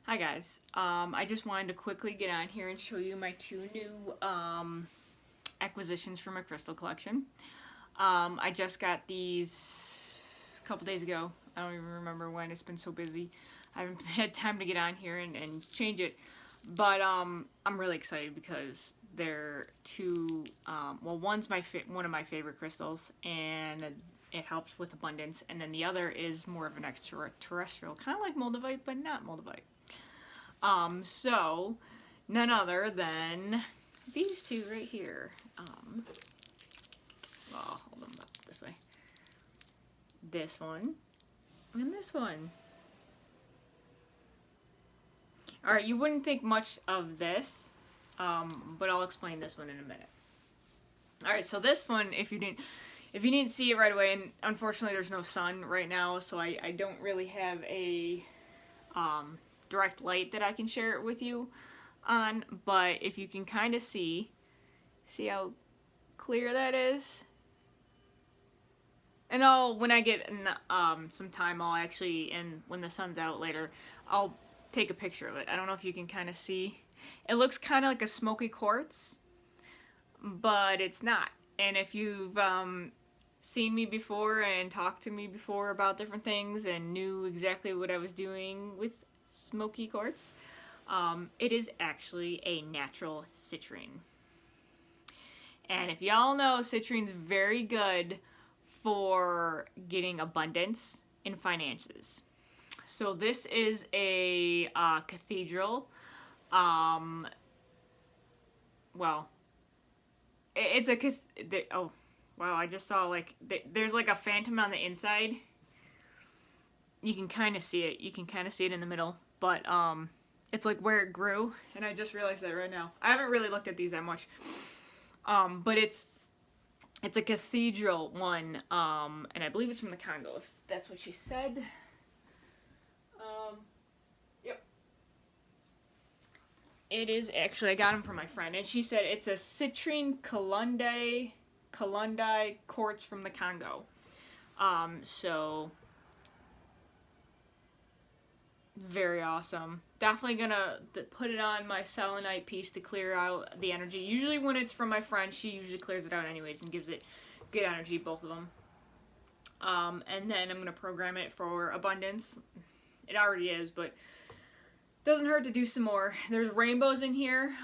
Hi guys, I just wanted to quickly get on here and show you my two new acquisitions for my crystal collection. I just got these a couple days ago. I don't even remember when, it's been so busy. I haven't had time to get on here and change it. But I'm really excited because they're two, well, one's one of my favorite crystals, and it helps with abundance, and then the other is more of an extraterrestrial, kind of like moldavite, but not moldavite. So none other than these two right here. Well, hold them up this way. This one and this one. Alright, you wouldn't think much of this, but I'll explain this one in a minute. Alright, so this one, if you didn't see it right away, and unfortunately there's no sun right now, so I don't really have a direct light that I can share it with you on, but if you can kind of see how clear that is. And when I get some time, I'll actually, and when the sun's out later, I'll take a picture of it. I don't know if you can kind of see. It looks kind of like a smoky quartz, but it's not. And if you've seen me before and talked to me before about different things and knew exactly what I was doing with smoky quartz, it is actually a natural citrine. And if y'all know, citrine's very good for getting abundance in finances. So this is a cathedral. Well, it's a oh wow, I just saw like there's like a phantom on the inside. You can kind of see it. You can kind of see it in the middle, but it's like where it grew, and I just realized that right now. I haven't really looked at these that much, but it's a cathedral one, and I believe it's from the Congo, if that's what she said. Yep. It is actually, I got them from my friend, and she said it's a Citrine Kalundi quartz from the Congo. So very awesome. Definitely gonna put it on my selenite piece to clear out the energy. Usually when it's from my friend, she usually clears it out anyways and gives it good energy, both of them. And then I'm gonna program it for abundance. It already is, but doesn't hurt to do some more. There's rainbows in here.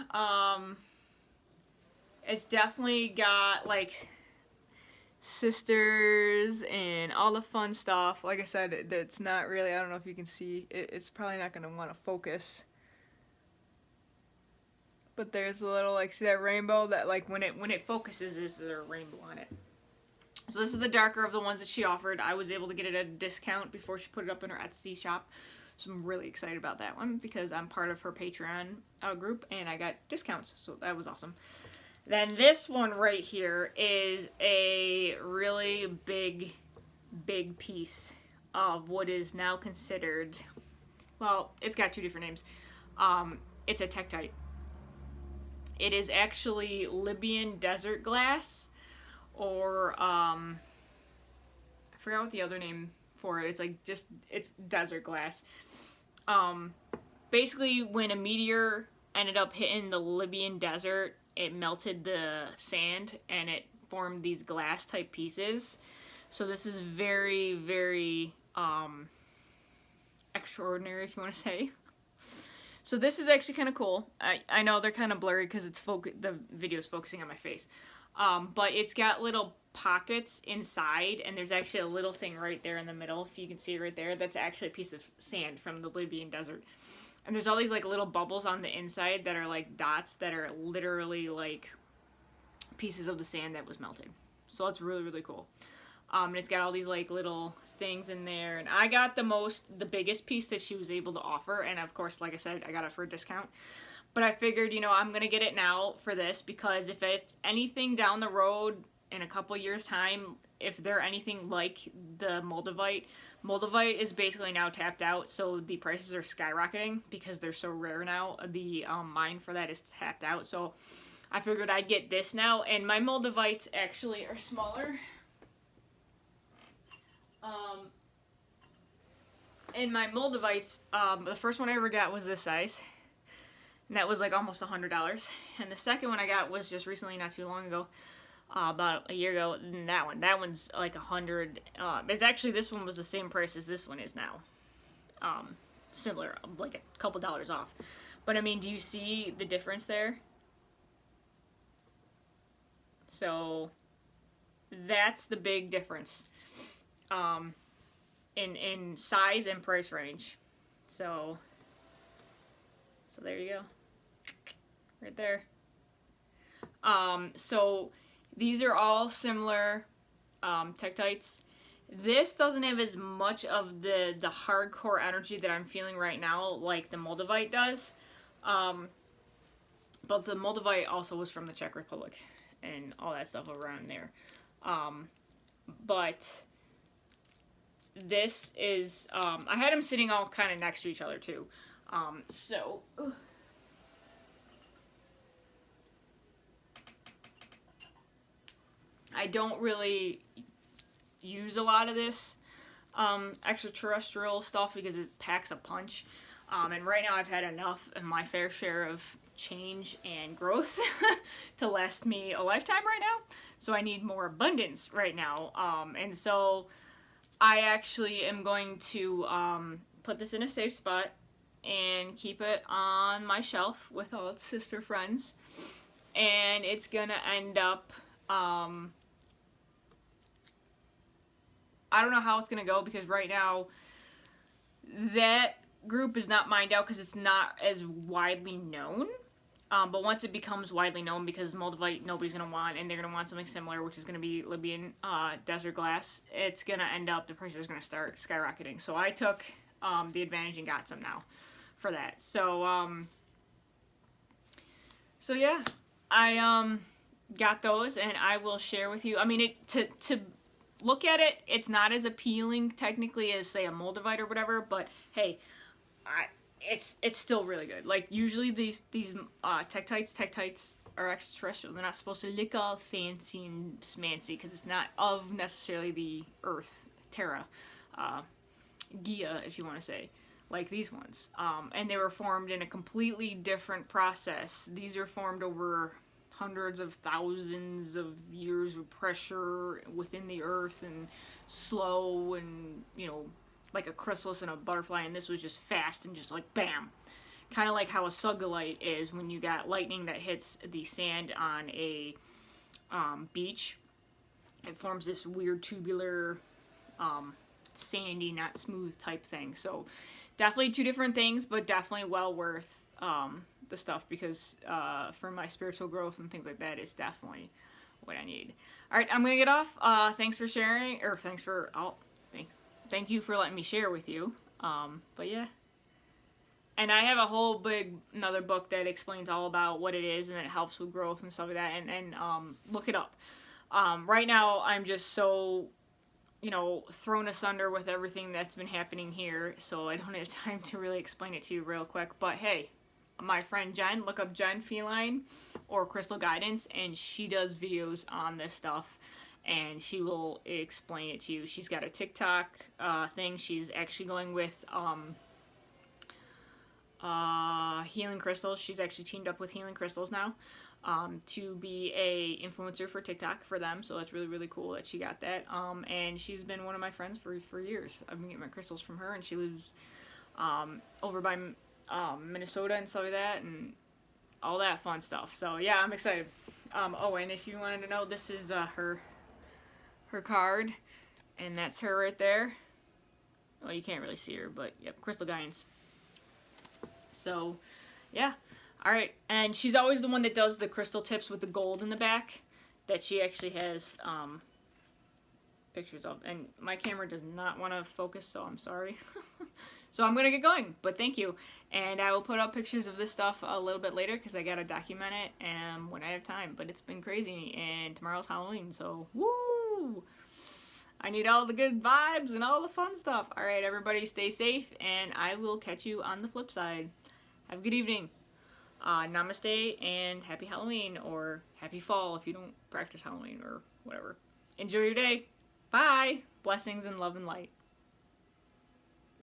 It's definitely got like sisters and all the fun stuff. Like I said, it's not really, I don't know if you can see, it's probably not going to want to focus. But there's a little, like, see that rainbow? That, like, when it focuses, is there a rainbow on it. So this is the darker of the ones that she offered. I was able to get it at a discount before she put it up in her Etsy shop. So I'm really excited about that one because I'm part of her Patreon group and I got discounts. So that was awesome. Then this one right here is a really big piece of what is now considered, well, it's got two different names. It's a tektite. It is actually Libyan desert glass, or I forgot what the other name for it. It's like it's desert glass. Basically, when a meteor ended up hitting the Libyan desert, it melted the sand and it formed these glass type pieces. So this is very, very extraordinary, if you want to say. So this is actually kind of cool. I know they're kind of blurry because the video is focusing on my face. But it's got little pockets inside, and there's actually a little thing right there in the middle, if you can see it right there. That's actually a piece of sand from the Libyan desert. And there's all these like little bubbles on the inside that are like dots that are literally like pieces of the sand that was melted. So it's really, really cool. And it's got all these like little things in there. And I got the biggest piece that she was able to offer. And of course, like I said, I got it for a discount. But I figured, I'm going to get it now for this because if it's anything down the road in a couple years time, if they're anything like the moldavite is basically now tapped out, so the prices are skyrocketing because they're so rare now. The mine for that is tapped out, so I figured I'd get this now, and my moldavites actually are smaller. in my Moldavites, the first one I ever got was this size. And that was like almost $100. And the second one I got was just recently, not too long ago. About a year ago. And that one's like $100. It's actually, this one was the same price as this one is now. Similar, like a couple dollars off. But I mean, do you see the difference there? So that's the big difference in size and price range. So there you go, right there. So these are all similar tektites. This doesn't have as much of the hardcore energy that I'm feeling right now like the Moldavite does. But the Moldavite also was from the Czech Republic and all that stuff around there. But this is, I had them sitting all kind of next to each other too. I don't really use a lot of this extraterrestrial stuff because it packs a punch. And right now I've had enough and my fair share of change and growth to last me a lifetime right now. So I need more abundance right now. And so I actually am going to put this in a safe spot and keep it on my shelf with all its sister friends. And it's gonna end up, I don't know how it's gonna go because right now that group is not mined out because it's not as widely known. But once it becomes widely known, because Moldavite nobody's going to want, and they're going to want something similar, which is going to be Libyan desert glass, it's going to end up, the price is going to start skyrocketing. So I took the advantage and got some now for that. So yeah, I got those, and I will share with you. I mean, to look at it, it's not as appealing technically as, say, a Moldavite or whatever, but hey, it's still really good. Like, usually these tektites are extraterrestrial. They're not supposed to look all fancy and smancy because it's not of necessarily the Earth, Terra, Gaia, if you want to say, like these ones. And they were formed in a completely different process. These are formed over hundreds of thousands of years of pressure within the Earth and slow and, you know, like a chrysalis and a butterfly, and this was just fast and just like bam. Kind of like how a sugilite is when you got lightning that hits the sand on a beach. It forms this weird tubular, sandy, not smooth type thing. So definitely two different things, but definitely well worth the stuff because for my spiritual growth and things like that, it's definitely what I need. All right, I'm going to get off. Thanks for sharing, or thank you for letting me share with you. But yeah. And I have a whole another book that explains all about what it is and it helps with growth and stuff like that. And look it up. Right now, I'm just so, you know, thrown asunder with everything that's been happening here. So I don't have time to really explain it to you real quick. But hey, my friend Jen, look up Jen Feline or Crystal Guidance. And she does videos on this stuff. And she will explain it to you. She's got a TikTok thing. She's actually going with Healing Crystals. She's actually teamed up with Healing Crystals now to be a influencer for TikTok for them. So that's really, really cool that she got that. And she's been one of my friends for years. I've been getting my crystals from her, and she lives over by Minnesota and stuff like that, and all that fun stuff. So yeah, I'm excited. Oh, and if you wanted to know, this is her card, and that's her right there. Well, you can't really see her, but yep, Crystal Guidance. So yeah, all right. And she's always the one that does the crystal tips with the gold in the back that she actually has pictures of, and my camera does not want to focus, so I'm sorry. So I'm gonna get going, but thank you, and I will put up pictures of this stuff a little bit later because I gotta document it and when I have time. But it's been crazy, and tomorrow's Halloween, so woo! I need all the good vibes and all the fun stuff. All right, everybody, stay safe, and I will catch you on the flip side. Have a good evening. Namaste and happy Halloween, or happy fall if you don't practice Halloween or whatever. Enjoy your day. Bye. Blessings and love and light.